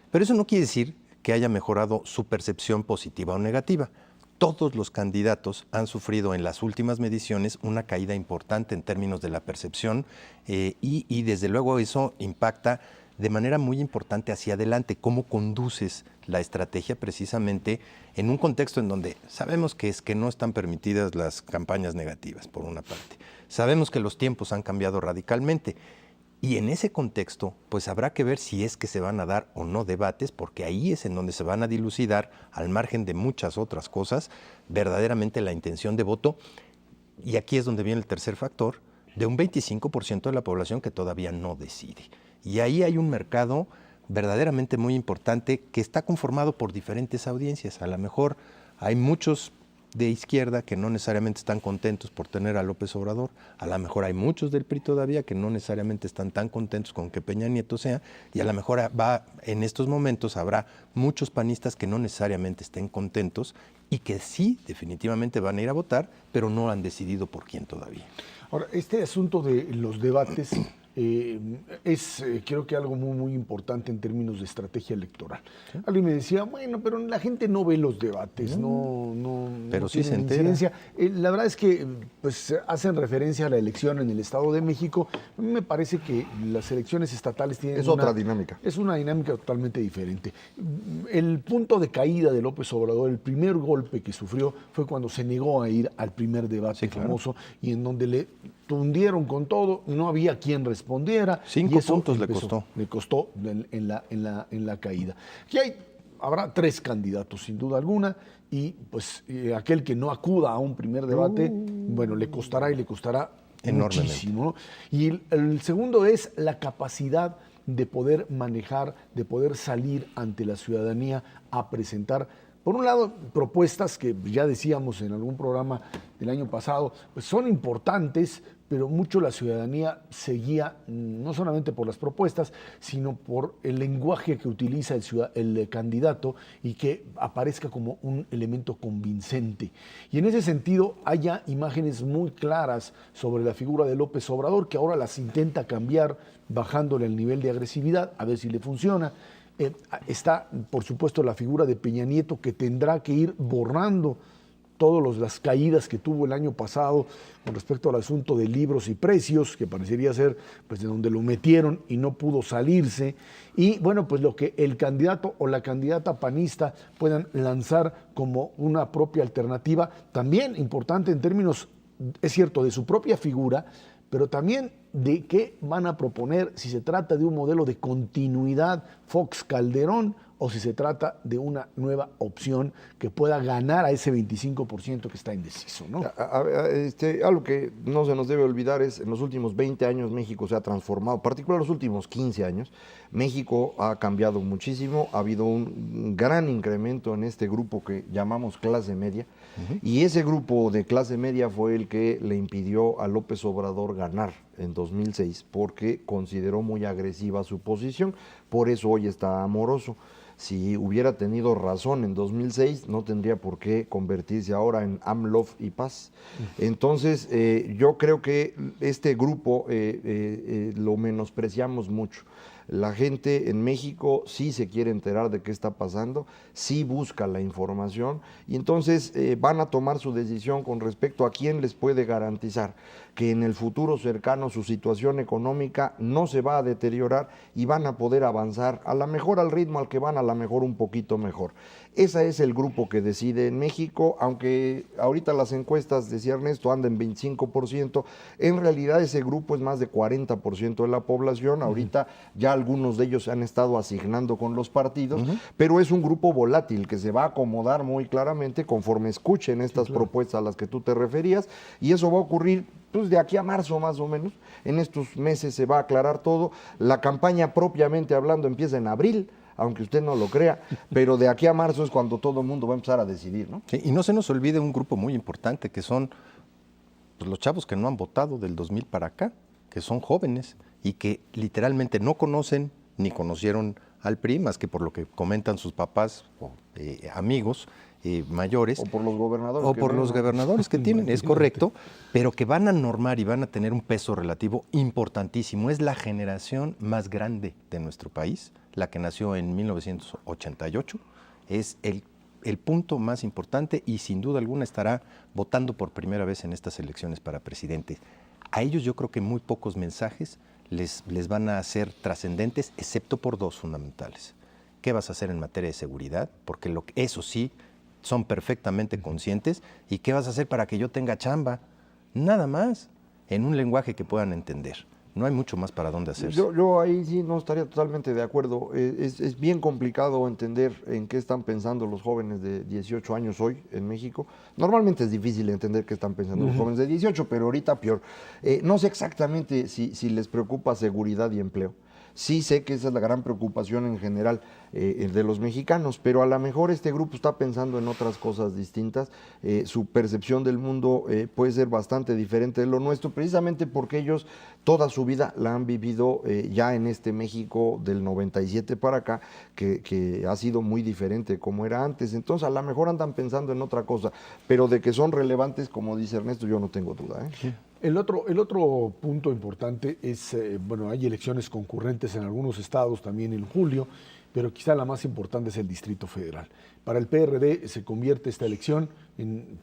Pero eso no quiere decir que haya mejorado su percepción positiva o negativa. Todos los candidatos han sufrido en las últimas mediciones una caída importante en términos de la percepción y desde luego eso impacta de manera muy importante hacia adelante cómo conduces la estrategia precisamente en un contexto en donde sabemos que no están permitidas las campañas negativas, por una parte. Sabemos que los tiempos han cambiado radicalmente. Y en ese contexto, pues habrá que ver si es que se van a dar o no debates, porque ahí es en donde se van a dilucidar, al margen de muchas otras cosas, verdaderamente la intención de voto. Y aquí es donde viene el tercer factor, de un 25% de la población que todavía no decide. Y ahí hay un mercado verdaderamente muy importante que está conformado por diferentes audiencias. A lo mejor hay muchos de izquierda que no necesariamente están contentos por tener a López Obrador, a lo mejor hay muchos del PRI todavía que no necesariamente están tan contentos con que Peña Nieto sea, y a lo mejor en estos momentos habrá muchos panistas que no necesariamente estén contentos y que sí definitivamente van a ir a votar, pero no han decidido por quién todavía. Ahora, este asunto de los debates creo que algo muy importante en términos de estrategia electoral. ¿Sí? Alguien me decía, bueno, pero la gente no ve los debates, pero no sí se entera. Incidencia. La verdad es que pues, hacen referencia a la elección en el Estado de México. A mí me parece que las elecciones estatales tienen otra dinámica. Es una dinámica totalmente diferente. El punto de caída de López Obrador, el primer golpe que sufrió fue cuando se negó a ir al primer debate famoso, y en donde le tundieron con todo, no había quien respondiera. 5 puntos le costó. Le costó en la caída. Aquí habrá 3 candidatos, sin duda alguna, y pues aquel que no acuda a un primer debate, bueno, le costará muchísimo, ¿no? Y el segundo es la capacidad de poder manejar, de poder salir ante la ciudadanía a presentar, por un lado, propuestas que ya decíamos en algún programa del año pasado, pues son importantes, pero mucho la ciudadanía seguía, no solamente por las propuestas, sino por el lenguaje que utiliza el candidato y que aparezca como un elemento convincente. Y en ese sentido, haya imágenes muy claras sobre la figura de López Obrador, que ahora las intenta cambiar, bajándole el nivel de agresividad, a ver si le funciona. Está, por supuesto, la figura de Peña Nieto, que tendrá que ir borrando todas las caídas que tuvo el año pasado con respecto al asunto de libros y precios, que parecería ser pues de donde lo metieron y no pudo salirse. Y bueno, pues lo que el candidato o la candidata panista puedan lanzar como una propia alternativa, también importante en términos, es cierto, de su propia figura, pero también de qué van a proponer, si se trata de un modelo de continuidad Fox-Calderón o si se trata de una nueva opción que pueda ganar a ese 25% que está indeciso, ¿no? Algo que no se nos debe olvidar es, en los últimos 20 años México se ha transformado, particularmente los últimos 15 años, México ha cambiado muchísimo, ha habido un gran incremento en este grupo que llamamos clase media, y ese grupo de clase media fue el que le impidió a López Obrador ganar en 2006, porque consideró muy agresiva su posición, por eso hoy está amoroso. Si hubiera tenido razón en 2006, no tendría por qué convertirse ahora en AMLOF y paz. Entonces, yo creo que este grupo lo menospreciamos mucho. La gente en México sí se quiere enterar de qué está pasando, sí busca la información y entonces van a tomar su decisión con respecto a quién les puede garantizar que en el futuro cercano su situación económica no se va a deteriorar y van a poder avanzar a lo mejor al ritmo al que van, a lo mejor un poquito mejor. Ese es el grupo que decide en México, aunque ahorita las encuestas, decía Ernesto, andan en 25%, en realidad ese grupo es más de 40% de la población, ahorita ya algunos de ellos se han estado asignando con los partidos, pero es un grupo volátil que se va a acomodar muy claramente conforme escuchen estas propuestas a las que tú te referías, y eso va a ocurrir pues de aquí a marzo más o menos. En estos meses se va a aclarar todo. La campaña propiamente hablando empieza en abril, aunque usted no lo crea, pero de aquí a marzo es cuando todo el mundo va a empezar a decidir, ¿no? Sí, y no se nos olvide un grupo muy importante que son pues, los chavos que no han votado del 2000 para acá, que son jóvenes y que literalmente no conocen ni conocieron al PRI, más que por lo que comentan sus papás o amigos mayores. O por los gobernadores. O por los gobernadores que tienen, es correcto, pero que van a normar y van a tener un peso relativo importantísimo. Es la generación más grande de nuestro país, la que nació en 1988. Es el punto más importante y sin duda alguna estará votando por primera vez en estas elecciones para presidente. A ellos yo creo que muy pocos mensajes les van a ser trascendentes, excepto por dos fundamentales. ¿Qué vas a hacer en materia de seguridad? Porque eso sí, son perfectamente conscientes. ¿Y qué vas a hacer para que yo tenga chamba? Nada más, en un lenguaje que puedan entender. No hay mucho más para dónde hacerse. Yo ahí sí no estaría totalmente de acuerdo. Es bien complicado entender en qué están pensando los jóvenes de 18 años hoy en México. Normalmente es difícil entender qué están pensando los jóvenes de 18, pero ahorita peor. No sé exactamente si les preocupa seguridad y empleo. Sí sé que esa es la gran preocupación en general de los mexicanos, pero a lo mejor este grupo está pensando en otras cosas distintas. Su percepción del mundo puede ser bastante diferente de lo nuestro, precisamente porque ellos toda su vida la han vivido ya en este México del 97 para acá, que ha sido muy diferente como era antes. Entonces a lo mejor andan pensando en otra cosa, pero de que son relevantes, como dice Ernesto, yo no tengo duda. Sí. El otro punto importante es, bueno, hay elecciones concurrentes en algunos estados también en julio, pero quizá la más importante es el Distrito Federal. Para el PRD se convierte esta elección en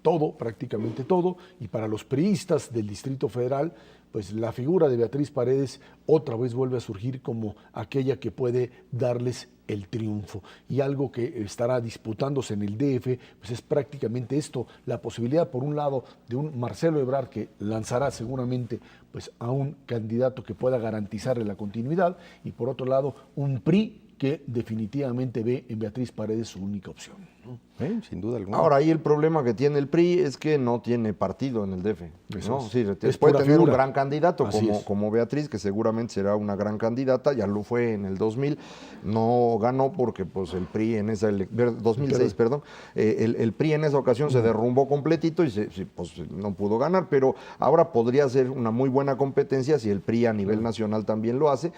todo, prácticamente todo, y para los priistas del Distrito Federal, pues la figura de Beatriz Paredes otra vez vuelve a surgir como aquella que puede darles el triunfo. Y algo que estará disputándose en el DF, pues es prácticamente esto, la posibilidad por un lado de un Marcelo Ebrard que lanzará seguramente pues a un candidato que pueda garantizarle la continuidad, y por otro lado un PRI que definitivamente ve en Beatriz Paredes su única opción, ¿no? Sin duda alguna. Ahora, ahí el problema que tiene el PRI es que no tiene partido en el DF. ¿No? Sí, puede tener figura. un gran candidato como Beatriz, que seguramente será una gran candidata, ya lo fue en el 2000, no ganó porque pues el PRI en esa 2006, perdón, el PRI en esa ocasión se derrumbó completito y pues no pudo ganar, pero ahora podría ser una muy buena competencia si el PRI a nivel nacional también lo hace,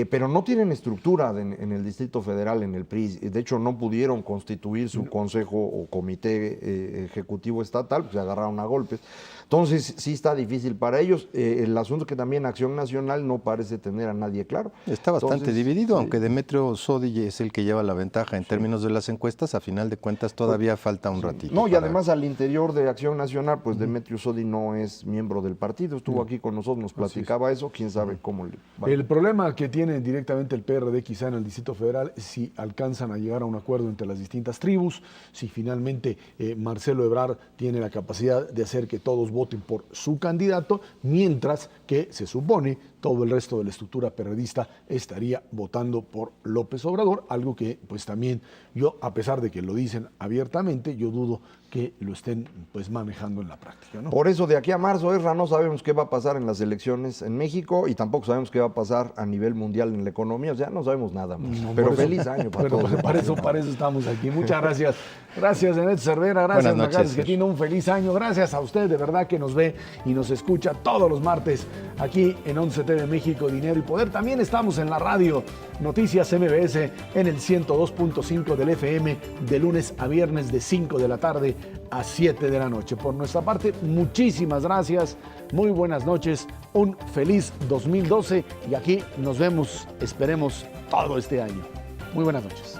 pero no tienen estructura en el Distrito Federal en el PRI. De hecho, no pudieron constituir su consejo o comité ejecutivo estatal, pues se agarraron a golpes. Entonces, sí está difícil para ellos. El asunto es que también Acción Nacional no parece tener a nadie claro. Está bastante dividido, sí. Aunque Demetrio Sodi es el que lleva la ventaja en términos de las encuestas, a final de cuentas todavía falta un ratito. No, y además al interior de Acción Nacional, pues Demetrio Sodi no es miembro del partido, estuvo aquí con nosotros, nos platicaba eso, quién sabe cómo le va. El problema que tiene directamente el PRD quizá en el Distrito Federal es si alcanzan a llegar a un acuerdo entre las distintas tribus, si finalmente Marcelo Ebrard tiene la capacidad de hacer que todos voten por su candidato, mientras que se supone todo el resto de la estructura perredista estaría votando por López Obrador, algo que pues también yo, a pesar de que lo dicen abiertamente, yo dudo que lo estén pues manejando en la práctica, ¿no? Por eso de aquí a marzo, Esra, no sabemos qué va a pasar en las elecciones en México y tampoco sabemos qué va a pasar a nivel mundial en la economía, o sea, no sabemos nada más. No, pero por eso- feliz año para pero todos. para eso estamos aquí. Muchas gracias. Gracias, Enet Cervera. Gracias, Buenas noches, Macares, que Sergio. tiene un feliz año. Gracias a usted, de verdad, que nos ve y nos escucha todos los martes aquí en 11 TV México, Dinero y Poder. También estamos en la radio Noticias MBS en el 102.5 del FM de lunes a viernes de 5 de la tarde a 7 de la noche. Por nuestra parte, muchísimas gracias. Muy buenas noches. Un feliz 2012 y aquí nos vemos, esperemos, todo este año. Muy buenas noches.